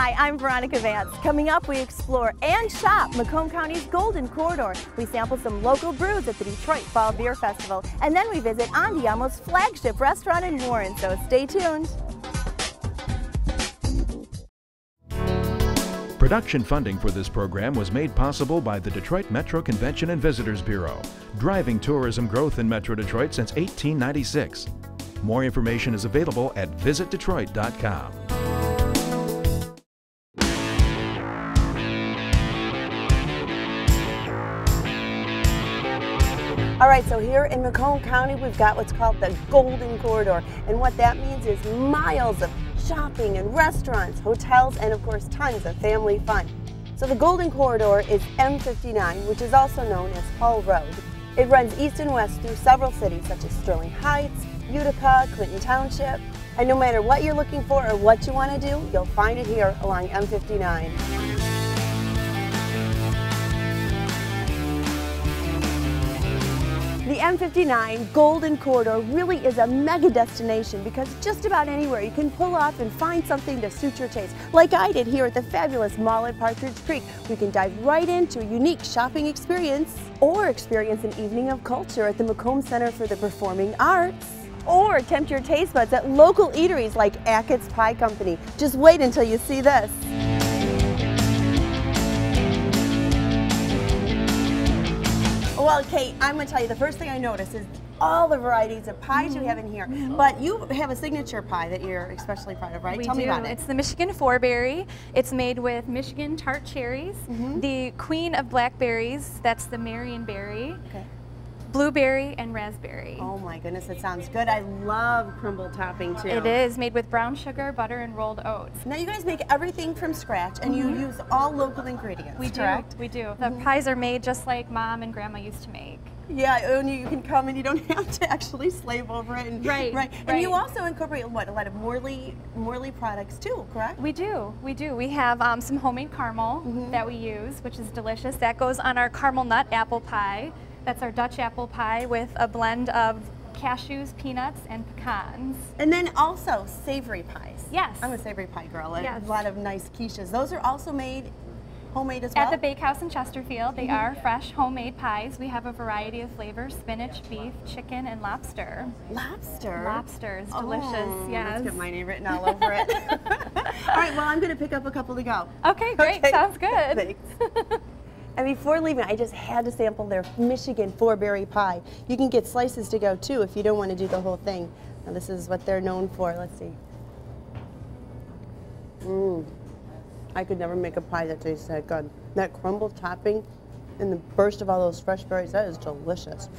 Hi, I'm Veronica Vance. Coming up, we explore and shop Macomb County's Golden Corridor. We sample some local brews at the Detroit Fall Beer Festival, and then we visit Andiamo's flagship restaurant in Warren, so stay tuned. Production funding for this program was made possible by the Detroit Metro Convention and Visitors Bureau, driving tourism growth in Metro Detroit since 1896. More information is available at visitdetroit.com. All right, so here in Macomb County, we've got what's called the Golden Corridor. And what that means is miles of shopping and restaurants, hotels, and of course, tons of family fun. So the Golden Corridor is M59, which is also known as Hall Road. It runs east and west through several cities such as Sterling Heights, Utica, Clinton Township. And no matter what you're looking for or what you want to do, you'll find it here along M59. The M59 Golden Corridor really is a mega destination because just about anywhere you can pull off and find something to suit your taste. Like I did here at the fabulous mall at Partridge Creek. We can dive right into a unique shopping experience or experience an evening of culture at the Macomb Center for the Performing Arts. Or tempt your taste buds at local eateries like Ackett's Pie Company. Just wait until you see this. Well, Kate, I'm going to tell you, the first thing I noticed is all the varieties of pies you have in here. But you have a signature pie that you're especially proud of, right? Tell me about it. It's the Michigan Four-Berry. It's made with Michigan tart cherries. The queen of blackberries, that's the Marionberry. Okay. Blueberry and raspberry. Oh my goodness, it sounds good. I love crumble topping too. It is made with brown sugar, butter, and rolled oats. Now you guys make everything from scratch and you use all local ingredients, correct? We do. The pies are made just like Mom and Grandma used to make. Yeah, and you can come and you don't have to actually slave over it. And, right. And you also incorporate what, a lot of Morley products too, correct? We do. We have some homemade caramel that we use, which is delicious. That goes on our caramel nut apple pie. That's our Dutch apple pie with a blend of cashews, peanuts, and pecans. And then also savory pies. Yes. I'm a savory pie girl. Yes. A lot of nice quiches. Those are also made homemade as well? At the Bakehouse in Chesterfield. They are fresh homemade pies. We have a variety of flavors: spinach, beef, chicken, and lobster. Lobster? Lobster is delicious, yes. Let's get my name written all over it. All right, well, I'm going to pick up a couple to go. Okay, great. Okay. Sounds good. Thanks. And before leaving, I just had to sample their Michigan Four-Berry pie. You can get slices to go too if you don't want to do the whole thing. Now this is what they're known for. Let's see. I could never make a pie that tastes that good. That crumble topping and the burst of all those fresh berries, that is delicious.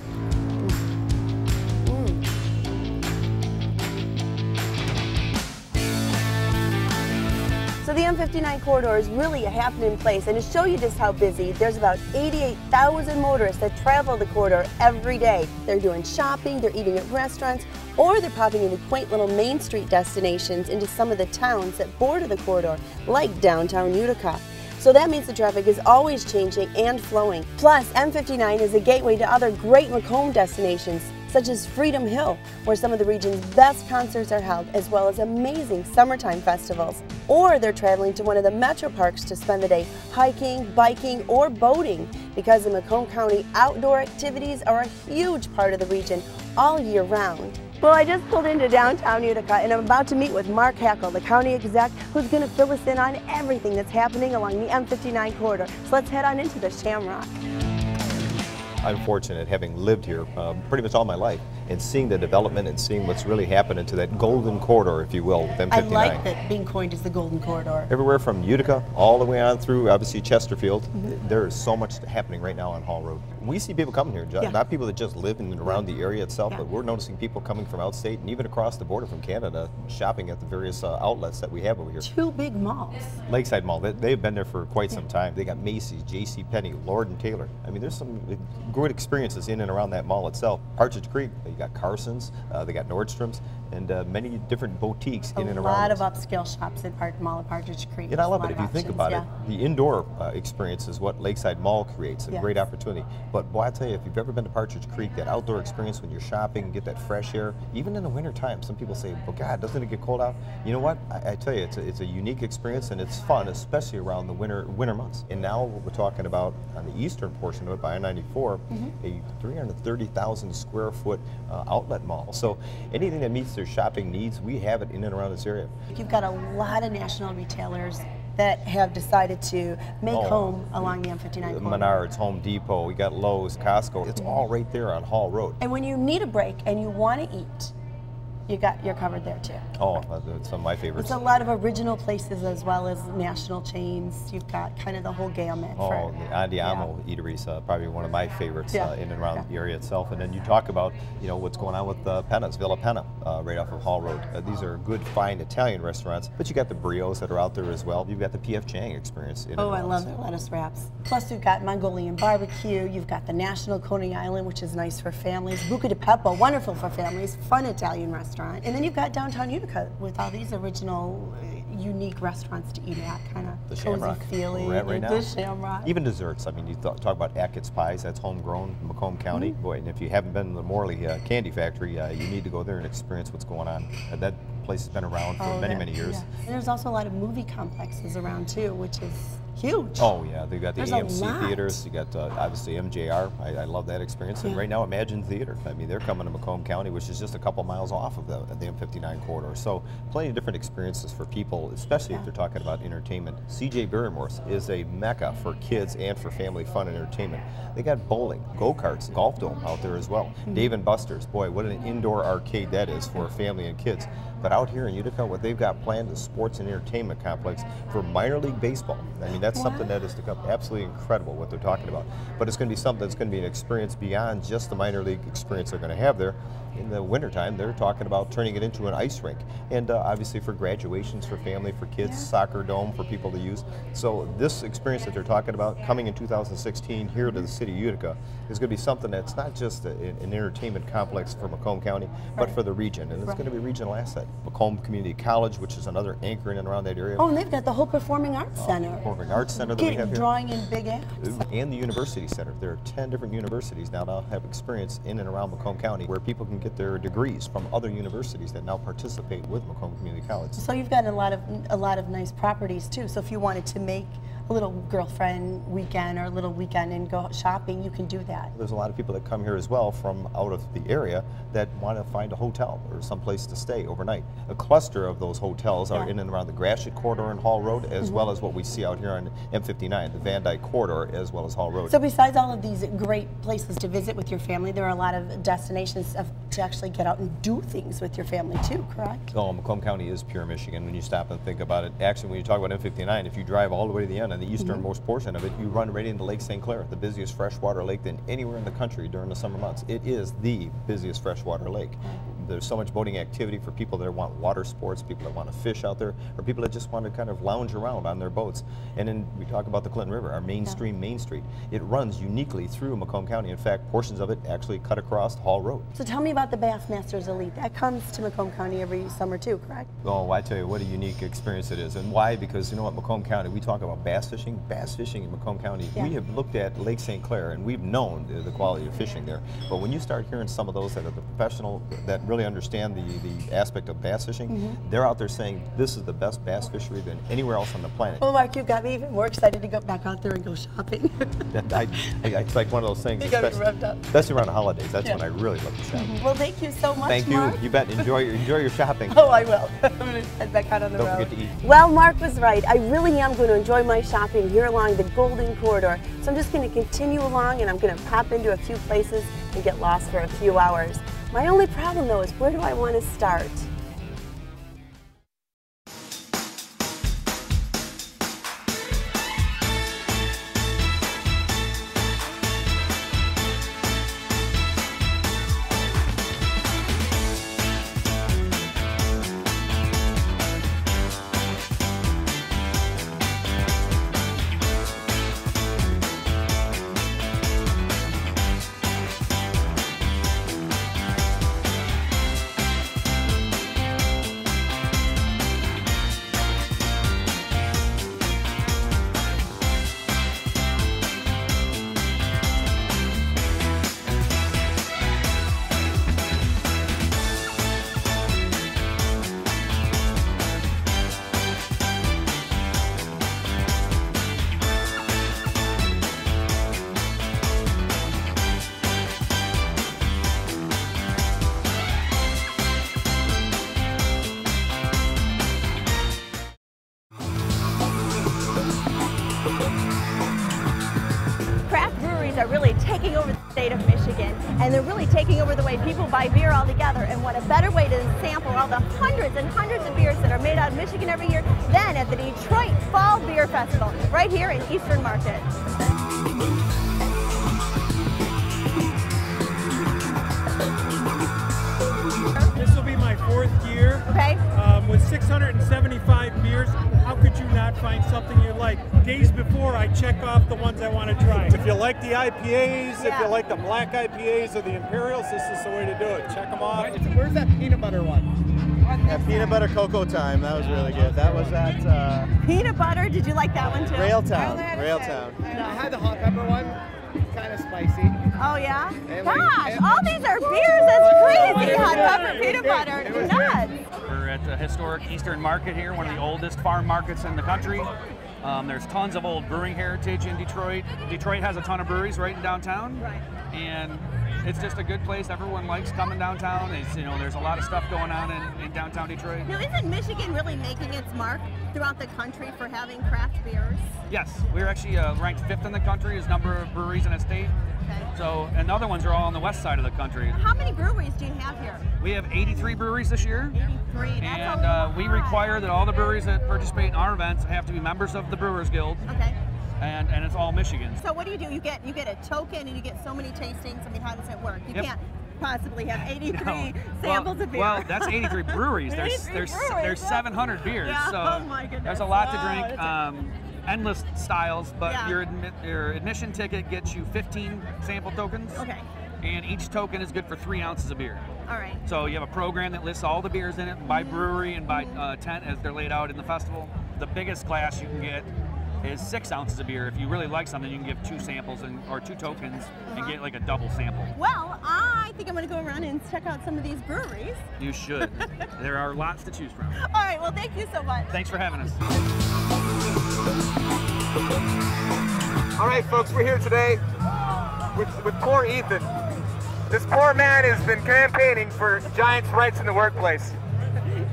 So the M59 corridor is really a happening place, and to show you just how busy, there's about 88,000 motorists that travel the corridor every day. They're doing shopping, they're eating at restaurants, or they're popping into quaint little Main Street destinations into some of the towns that border the corridor, like downtown Utica. So that means the traffic is always changing and flowing. Plus, M59 is a gateway to other great Macomb destinations, such as Freedom Hill, where some of the region's best concerts are held, as well as amazing summertime festivals. Or they're traveling to one of the metro parks to spend the day hiking, biking, or boating, because the Macomb County outdoor activities are a huge part of the region all year round. Well, I just pulled into downtown Utica, and I'm about to meet with Mark Hackle, the county exec, who's going to fill us in on everything that's happening along the M59 corridor. So let's head on into the Shamrock. I'm fortunate, having lived here pretty much all my life, and seeing the development and seeing what's really happening to that golden corridor, if you will, with M59. I like that being coined as the golden corridor. Everywhere from Utica all the way on through, obviously, Chesterfield. There is so much happening right now on Hall Road. We see people coming here, not people that just live in and around the area itself, but we're noticing people coming from outstate and even across the border from Canada, shopping at the various outlets that we have over here. Two big malls. Lakeside Mall, they've been there for quite some time. They got Macy's, JCPenney, Lord & Taylor. I mean, there's some good experiences in and around that mall itself. Partridge Creek, you got Carson's, they got Nordstrom's, and many different boutiques in and around. A lot of upscale shops at Mall of Partridge Creek. And I love it if you think about it. The indoor experience is what Lakeside Mall creates, a great opportunity. But boy, I tell you, if you've ever been to Partridge Creek, that outdoor experience when you're shopping, get that fresh air, even in the winter time, some people say, well, God, doesn't it get cold out? You know what? I tell you, it's a unique experience, and it's fun, especially around the winter months. And now what we're talking about on the eastern portion of it by I-94, a 330,000 square foot outlet mall. So anything that meets their shopping needs, we have it in and around this area. You've got a lot of national retailers that have decided to make home along the M59 corridor. Menards, Home Depot, we got Lowe's, Costco. It's all right there on Hall Road. And when you need a break and you want to eat, you're covered there too. Oh, it's some of my favorites. It's a lot of original places as well as national chains. You've got kind of the whole gamut. Oh, the Andiamo eateries, probably one of my favorites in and around the area itself. And then you talk about, you know, what's going on with Penna's, Villa Penna, right off of Hall Road. These are good, fine Italian restaurants, but you got the Brios that are out there as well. You've got the P.F. Chang experience. Oh, I love their lettuce wraps. Plus, you've got Mongolian barbecue. You've got the National Coney Island, which is nice for families. Buca di Beppo, wonderful for families, fun Italian restaurant. And then you've got downtown Utica with all these original, unique restaurants to eat at, kind of the cozy Shamrock. feeling. Right now. The Shamrock. Even desserts. I mean, you talk about Ackett's Pies, that's homegrown in Macomb County. Boy, and if you haven't been to the Morley Candy Factory, you need to go there and experience what's going on. That place has been around for many years. Yeah. And there's also a lot of movie complexes around too, which is huge. Oh yeah, they've got the There's AMC theaters. You got obviously MJR. I love that experience. And right now, Imagine Theater. I mean, they're coming to Macomb County, which is just a couple miles off of the M59 corridor. So plenty of different experiences for people, especially if they're talking about entertainment. CJ Barrymore's is a mecca for kids and for family fun and entertainment. They got bowling, go-karts, golf dome out there as well. Dave & Buster's, boy, what an indoor arcade that is for family and kids. But out here in Utica, what they've got planned is sports and entertainment complex for minor league baseball. I mean, that's something that is to come. Absolutely incredible what they're talking about. But it's going to be something that's going to be an experience beyond just the minor league experience they're going to have there. In the wintertime, they're talking about turning it into an ice rink. And obviously for graduations, for family, for kids, soccer dome for people to use. So this experience that they're talking about coming in 2016 here to the city of Utica is going to be something that's not just an entertainment complex for Macomb County, but for the region. And it's going to be a regional asset. Macomb Community College, which is another anchor in and around that area. Oh, and they've got the whole Performing Arts Center. Performing Arts Center that we have here. Drawing in big acts. And the University Center. There are 10 different universities now that have experience in and around Macomb County where people can get their degrees from other universities that now participate with Macomb Community College. So you've got a lot of nice properties too. So if you wanted to make a little girlfriend weekend or a little weekend and go shopping, you can do that. There's a lot of people that come here as well from out of the area that want to find a hotel or someplace to stay overnight. A cluster of those hotels are in and around the Gratiot Corridor and Hall Road, as well as what we see out here on M59, the Van Dyke Corridor, as well as Hall Road. So besides all of these great places to visit with your family, there are a lot of destinations to actually get out and do things with your family too, correct? Oh, Macomb County is pure Michigan when you stop and think about it. Actually, when you talk about M59, if you drive all the way to the end, on the easternmost portion of it, you run right into Lake St. Clair, the busiest freshwater lake than anywhere in the country during the summer months. It is the busiest freshwater lake. There's so much boating activity for people that want water sports, people that want to fish out there, or people that just want to kind of lounge around on their boats. And then we talk about the Clinton River, our mainstream Main Street. It runs uniquely through Macomb County. In fact, portions of it actually cut across Hall Road. So tell me about the Bassmasters Elite. That comes to Macomb County every summer too, correct? Oh, I tell you, what a unique experience it is. And why? Because you know what, Macomb County, we talk about bass fishing in Macomb County. We have looked at Lake St. Clair and we've known the quality of fishing there. But when you start hearing some of those that are the professional, that really understand the aspect of bass fishing, they're out there saying this is the best bass fishery than anywhere else on the planet. Well, Mark, you got me even more excited to go back out there and go shopping. It's like one of those things, you got me revved up. Especially around the holidays. That's when I really love to shop. Well, thank you so much, Thank Mark. you. You bet. Enjoy your shopping. Oh, I will. I'm going to head back out on the road. Don't forget to eat. Well, Mark was right. I really am going to enjoy my shopping here along the Golden Corridor. So I'm just going to continue along and I'm going to pop into a few places and get lost for a few hours. My only problem, though, is where do I want to start? and they're really taking over the way people buy beer altogether. And what a better way to sample all the hundreds and hundreds of beers that are made out of Michigan every year than at the Detroit Fall Beer Festival, right here in Eastern Market. This will be my 4th year. Okay. With 675 beers, how could you not find something you like? Days before, I check off the ones I want to try. If you like the IPAs, if you like the black IPAs or the Imperials, this is the way to do it. Check them off. Where's that peanut butter one? Yeah, peanut butter cocoa time. That was really good. That was at Peanut butter. Did you like that one too? Railtown. Railtown. I had the hot pepper one. Kind of spicy. Oh yeah? And Gosh, all these are beers. That's crazy. Hot pepper peanut butter. Nuts. We're at the historic Eastern Market here, one of the oldest farm markets in the country. There's tons of old brewing heritage in Detroit. Detroit has a ton of breweries right in downtown. Right. And it's just a good place. Everyone likes coming downtown. It's, you know, there's a lot of stuff going on in downtown Detroit. Now, isn't Michigan really making its mark throughout the country for having craft beers? Yes, we're actually ranked 5th in the country as number of breweries in a state. Okay. So, and the other ones are all on the west side of the country. How many breweries do you have here? We have 83 breweries this year. 83. That's And a lot. we require that all the breweries that participate in our events have to be members of the Brewers Guild. Okay. And it's all Michigan. So what do? You get a token and you get so many tastings. I mean, how does it work? You Yep. can't possibly have 83 No. samples of beer. Well, that's 83 breweries. 83 There's breweries. 700 beers. Yeah. So Oh my goodness. there's a lot to Wow, drink. Endless styles, but Yeah. your admission ticket gets you 15 sample tokens. Okay. And each token is good for 3 ounces of beer. All right. So you have a program that lists all the beers in it by brewery and by tent as they're laid out in the festival. The biggest glass you can get is 6 ounces of beer. If you really like something, you can give 2 samples or 2 tokens and get like a double sample. Well, I think I'm going to go around and check out some of these breweries. You should. There are lots to choose from. All right. Well, thank you so much. Thanks for having us. All right, folks, we're here today with poor Ethan. This poor man has been campaigning for Giants' rights in the workplace.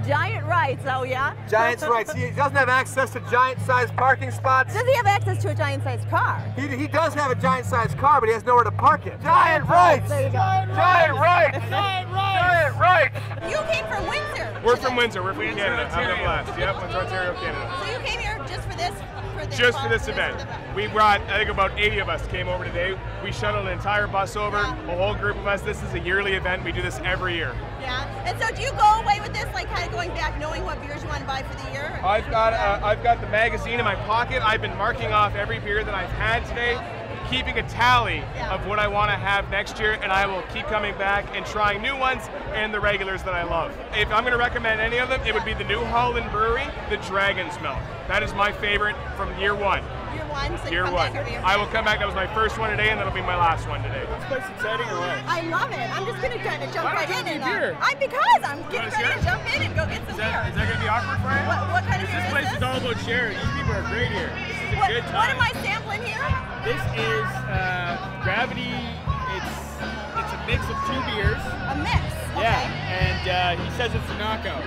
Giant rights. Oh yeah. Giants' rights. He doesn't have access to giant-sized parking spots. Does he have access to a giant-sized car? He does have a giant-sized car, but he has nowhere to park it. Giant rights! There you go. Giant rights! Giant rights! Giant rights! You came from Windsor. We're from Windsor. We're from Canada. Have a blast. Yep, Windsor, Ontario, Canada. So you came here just for this? Just for this event. We brought, I think about 80 of us came over today. We shuttled an entire bus over, a whole group of us. This is a yearly event. We do this every year. Yeah. And so do you go away with this, like kind of going back, knowing what beers you want to buy for the year? I've got the magazine in my pocket. I've been marking off every beer that I've had today, keeping a tally of what I want to have next year, and I will keep coming back and trying new ones and the regulars that I love. If I'm going to recommend any of them, it would be the New Holland Brewery, the Dragon's Milk. That is my favorite from year 1. Year 1, so you Year come 1. back every year. I will come back. That was my first one today, and that'll be my last one today. This place exciting or what? I love it. I'm just going to kind of jump Why right don't in. you have beer? Because I'm getting wanna ready to share? jump in and go get some beer. Is that going to be awkward for you? What kind of beer This is place this? is all about sharing. These people are great here. This is a good What time. am I sampling here? This is Gravity. It's a mix of 2 beers. A mix. Okay. Yeah, and he says it's a knockout.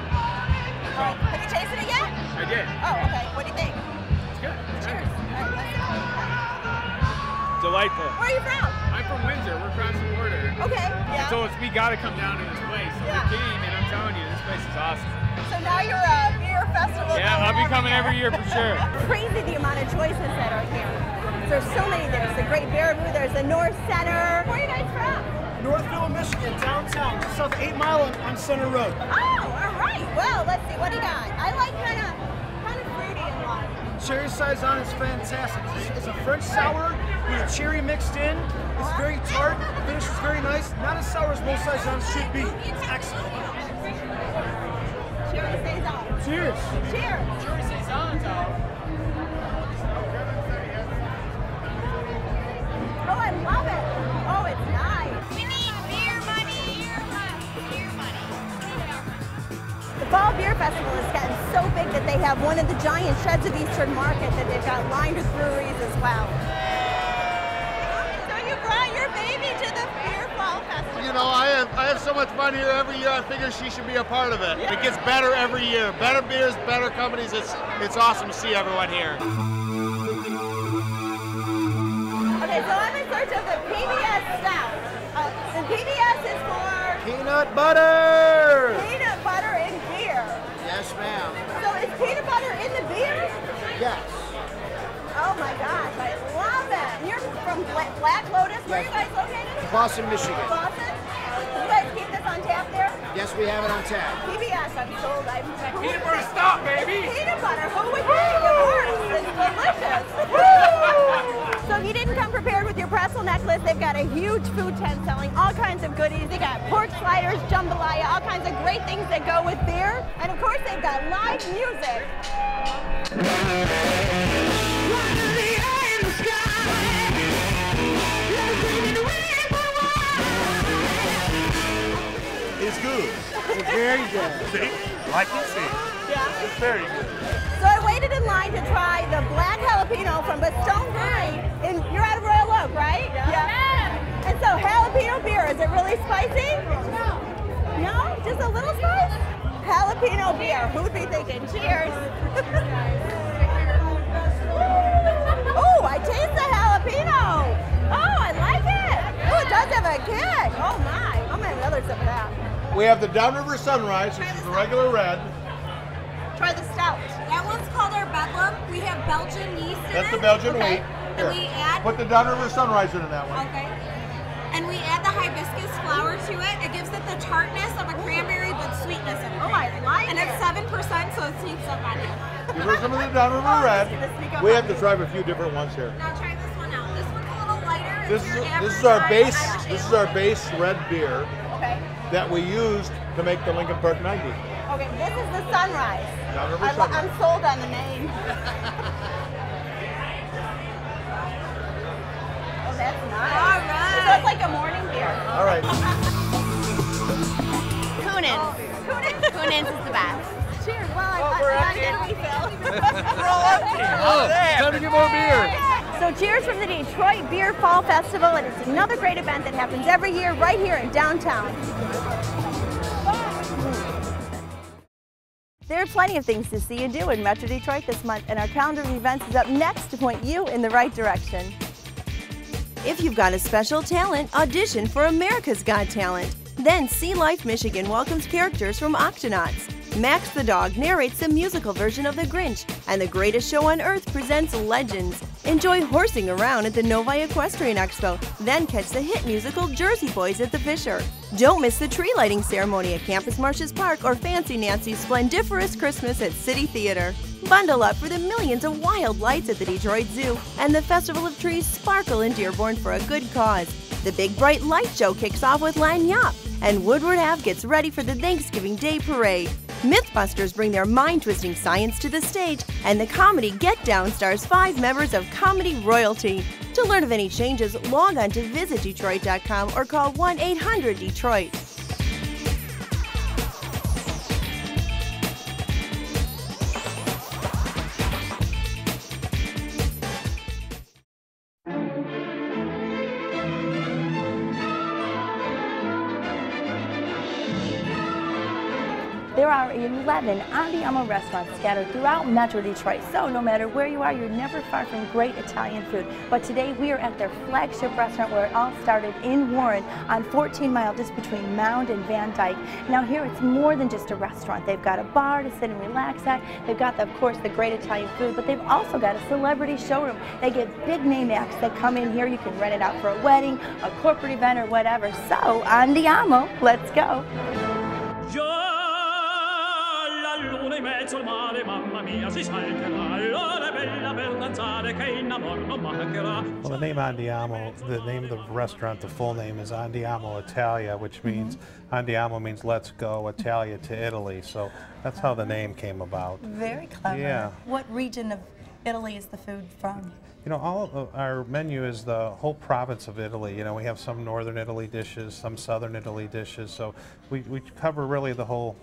Oh, have you tasted it yet? I did. Oh, okay. What do you think? It's good. Cheers. All right, let's Delightful. Where are you from? I'm from Windsor. We're across the border. Okay. Yeah. So we got to come down to this place. So Yeah. we came, and I'm telling you, this place is awesome. So now you're a beer festival. Yeah, I'll be coming every year for sure. Crazy the amount of choices that are here. There's so many. There's the Great Baraboo. There's the North Center. Where are you guys from? Northville, Michigan, downtown, just off 8 Mile on Center Road. Oh, all right. Well, let's see. What do you got? I like kind of fruity and lime. Cherry Saison is fantastic. It's a French sour with a cherry mixed in. It's very tart. The finish is very nice. Not as sour as most Saisons should be. It's excellent. Cherry Saison. Cheers. Cheers. Cherry Saison's out. Oh, I love it. Oh, it's nice. We need beer money. Beer money. The Fall Beer Festival has gotten so big that they have one of the giant sheds of Eastern Market that they've got lined with breweries as well. So you brought your baby to the Beer Fall Festival. You know, I have so much fun here every year. I figure she should be a part of it. It gets better every year. Better beers, better companies. It's awesome to see everyone here. Okay, so I'm in search of the PBS Stout. The PBS peanut butter! Peanut butter in beer. Yes, ma'am. So is peanut butter in the beer? Yes. Oh my gosh, I love it. You're from Black Lotus. Where are you guys located? Boston, Michigan. Boston? You guys keep this on tap there? Yes, we have it on tap. PBS, I'm sold. Peanut butter stop, baby! Peanut butter, who would think? Of course, it's delicious. So if you didn't come prepared with your pretzel necklace, they've got a huge food tent selling all kinds of goodies. They got pork sliders, jambalaya, all kinds of great things that go with beer. And of course, they've got live music. It's good. It's very good. See? Like you see. Yeah. It's very good. So I waited in line to try the black jalapeno from Stone Brewery. You're out of Royal Oak, right? Yeah. And so jalapeno beer, is it really spicy? No. No? Just a little spice? Jalapeno beer. Who'd be thinking? Cheers. Oh, I taste the jalapeno. Oh, I like it. Oh, it does have a kick. Oh my. I'm gonna have another sip of that. We have the Downriver Sunrise, which is the regular red. Try the stout. That one's called our Bedlam. We have Belgian yeast in That's it. the Belgian wheat. And we add. Put the Downriver Sunrise in that one. Okay. And we add the hibiscus flower to it. It gives it the tartness of a cranberry, but sweetness of a cranberry. I like and it. it's 7%, so it sneaks up on you. Give her some of the Downriver red. We have to try a few different ones here. Now try this one out. This one's a little lighter. This It's your is average our size base. Irish This ale. is our base red beer Okay. that we used to make the Lincoln Park 90. Okay, this is the Sunrise. Downriver Sunrise. I'm sold on the name. Oh, that's nice. All right. So it's like a morning beer. All right. Kunin's is the best. Cheers. Well, we're I empty. did a refill. We're all empty. Oh, time to get more beer. So cheers from the Detroit Beer Fall Festival, and it's another great event that happens every year right here in downtown. There are plenty of things to see and do in Metro Detroit this month, and our calendar of events is up next to point you in the right direction. If you've got a special talent, audition for America's Got Talent. Then Sea Life Michigan welcomes characters from Octonauts. Max the Dog narrates the musical version of The Grinch, and The Greatest Show on Earth presents Legends. Enjoy horsing around at the Novi Equestrian Expo, then catch the hit musical Jersey Boys at the Fisher. Don't miss the tree lighting ceremony at Campus Martius Park or Fancy Nancy's Splendiferous Christmas at City Theater. Bundle up for the millions of wild lights at the Detroit Zoo, and the Festival of Trees sparkle in Dearborn for a good cause. The Big Bright Light Show kicks off with Lagniappe, and Woodward Ave gets ready for the Thanksgiving Day Parade. Mythbusters bring their mind-twisting science to the stage, and the comedy Get Down stars 5 members of comedy royalty. To learn of any changes, log on to visitdetroit.com or call 1-800-DETROIT. There are 11 Andiamo restaurants scattered throughout Metro Detroit, so no matter where you are, you're never far from great Italian food. But today we are at their flagship restaurant where it all started in Warren on 14 Mile, just between Mound and Van Dyke. Now here it's more than just a restaurant. They've got a bar to sit and relax at. They've got, of course, the great Italian food, but they've also got a celebrity showroom. They get big name acts that come in here. You can rent it out for a wedding, a corporate event, or whatever. So, Andiamo, let's go. Well, the name Andiamo, the name of the restaurant, the full name is Andiamo Italia, which means, Andiamo means let's go, Italia to Italy. So that's how the name came about. Very clever. Yeah. What region of Italy is the food from? You know, all of our menu is the whole province of Italy. You know, we have some northern Italy dishes, some southern Italy dishes, so we cover really the whole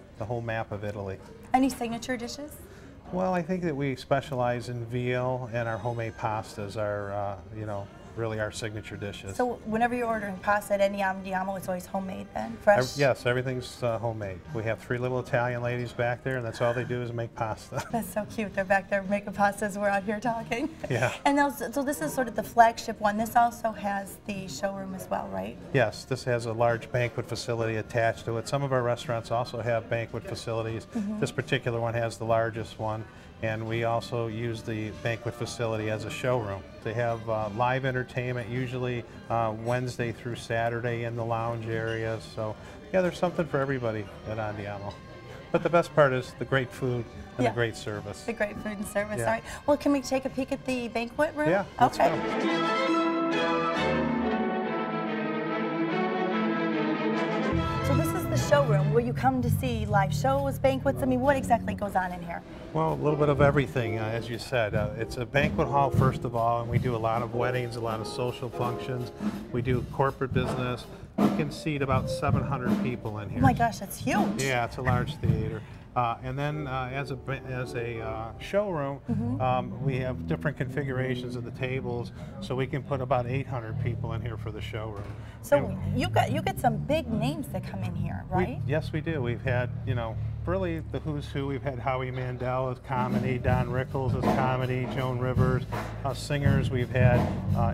map of Italy. Any signature dishes? Well, I think that we specialize in veal, and our homemade pastas are, you know, really our signature dishes. So whenever you're ordering pasta at Andiamo, it's always homemade then? Fresh? Yes, everything's homemade. We have 3 little Italian ladies back there, and that's all they do is make pasta. That's so cute. They're back there making pastas. We're out here talking. Yeah. And so this is sort of the flagship one. This also has the showroom as well, right? Yes, this has a large banquet facility attached to it. Some of our restaurants also have banquet facilities. This particular one has the largest one, and we also use the banquet facility as a showroom. They have live entertainment, usually Wednesday through Saturday in the lounge area. So yeah, there's something for everybody at Andiamo. But the best part is the great food and the great service. The great food and service. Yeah. All right. Well, can we take a peek at the banquet room? Yeah, let's okay. go. So this is the showroom where you come to see live shows, banquets. I mean, what exactly goes on in here? Well, a little bit of everything, as you said. It's a banquet hall, first of all, and we do a lot of weddings, a lot of social functions. We do corporate business. We can seat about 700 people in here. Oh my gosh, that's huge. Yeah, it's a large theater. And then as a showroom, we have different configurations of the tables, so we can put about 800 people in here for the showroom. So you get some big names that come in here, right? Yes, we do. We've had, you know, really the who's who. We've had Howie Mandel as comedy, Don Rickles as comedy, Joan Rivers, singers. We've had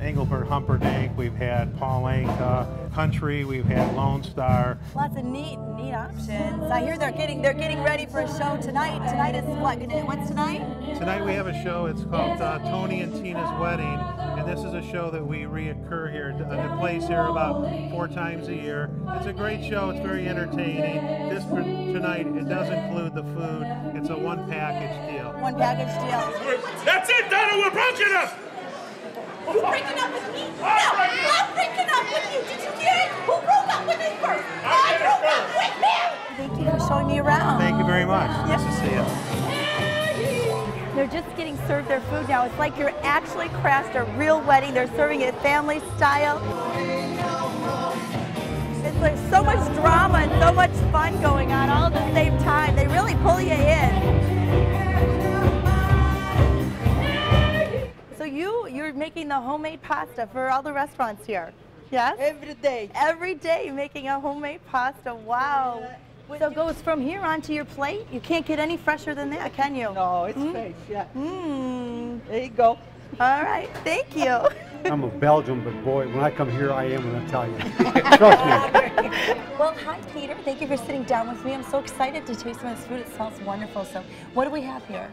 Engelbert Humperdinck. We've had Paul Anka, country. We've had Lone Star. Lots of neat options. I hear they're getting ready for a show tonight. Tonight is what? What's tonight? Tonight we have a show. It's called Tony and Tina's Wedding, and this is a show that we reoccur here. It plays here about 4 times a year. It's a great show. It's very entertaining. This for tonight, it does include the food. It's a one package deal. One package deal. That's it, Donna. We're breaking up. You breaking up with me? No, I'm breaking up with you. Did you hear it? Who broke up with me first? I broke up with him. Thank you for showing me around. Thank you very much. Nice to see you. They're just getting served their food now. It's like you're actually crashed a real wedding. They're serving it family style. It's like so much drama and so much fun going on all at the same time. They really pull you in. So you're making the homemade pasta for all the restaurants here, yes? Every day. Every day making a homemade pasta, wow. So it goes from here onto your plate? You can't get any fresher than that, can you? No, it's fresh, yeah. There you go. All right, thank you. I'm of Belgium, but boy, when I come here, I am an Italian. Trust me. Well, hi, Peter. Thank you for sitting down with me. I'm so excited to taste some of this food. It smells wonderful. So what do we have here?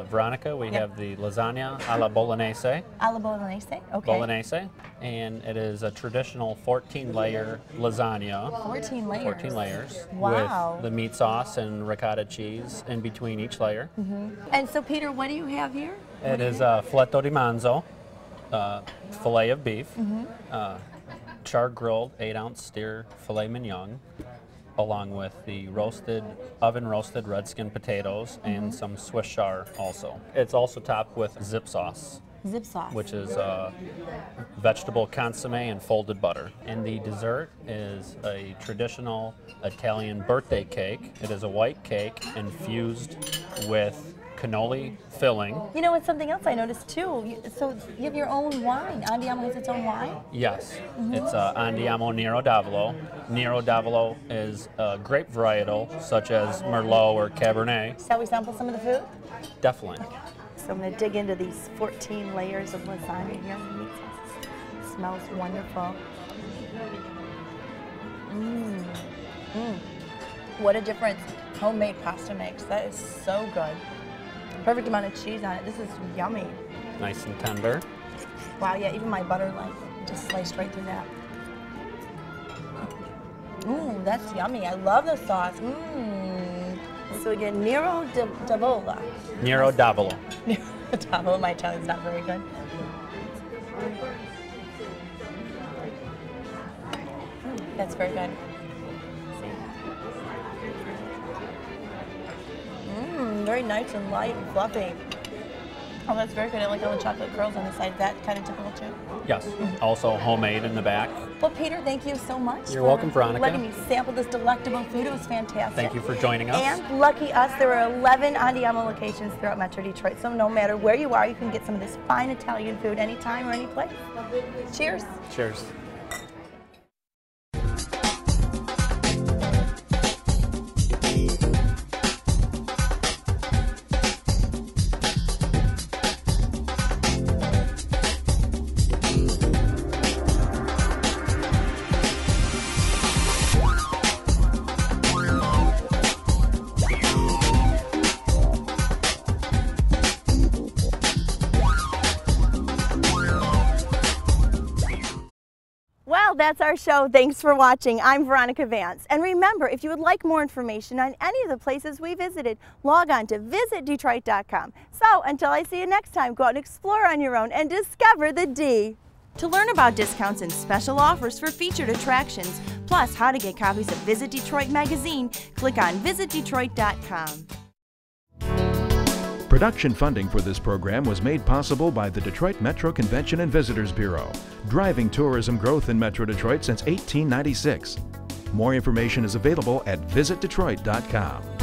Veronica, we have the lasagna alla bolognese. Alla bolognese, okay. Bolognese, and it is a traditional 14-layer lasagna. 14 layers. 14 layers. Wow. With the meat sauce and ricotta cheese in between each layer. And so, Peter, what do you have here? It is a filetto di manzo, filet of beef, char grilled 8-ounce steer filet mignon, along with the oven roasted red skin potatoes and some Swiss char also. It's also topped with zip sauce. Zip sauce. Which is vegetable consomme and folded butter. And the dessert is a traditional Italian birthday cake. It is a white cake infused with cannoli filling. You know, it's something else I noticed too. So you have your own wine. Andiamo has its own wine? Yes, it's Andiamo Nero d'Avolo. Nero d'Avolo is a grape varietal such as Merlot or Cabernet. Shall we sample some of the food? Definitely. So I'm going to dig into these 14 layers of lasagna here. The meat sauce smells wonderful. What a difference homemade pasta makes. That is so good. Perfect amount of cheese on it. This is yummy. Nice and tender. Wow, yeah, even my butter just sliced right through that. That's yummy. I love the sauce. So again, Nero d'Avola. Nero d'Avolo. Nero d'Avola. My Italian's not very good. That's very good. Very nice and light and fluffy. Oh, that's very good. I like all the chocolate curls on the side. Is that kind of typical too? Yes. Also homemade in the back. Well, Peter, thank you so much. You're welcome, Veronica. Letting me sample this delectable food. It was fantastic. Thank you for joining us. And lucky us, there are 11 Andiamo locations throughout Metro Detroit. So no matter where you are, you can get some of this fine Italian food anytime or any place. Cheers. Cheers. Well, that's our show. Thanks for watching. I'm Veronica Vance. And remember, if you would like more information on any of the places we visited, log on to visitdetroit.com. So until I see you next time, go out and explore on your own and discover the D. To learn about discounts and special offers for featured attractions, plus how to get copies of Visit Detroit magazine, click on visitdetroit.com. Production funding for this program was made possible by the Detroit Metro Convention and Visitors Bureau, driving tourism growth in Metro Detroit since 1896. More information is available at visitdetroit.com.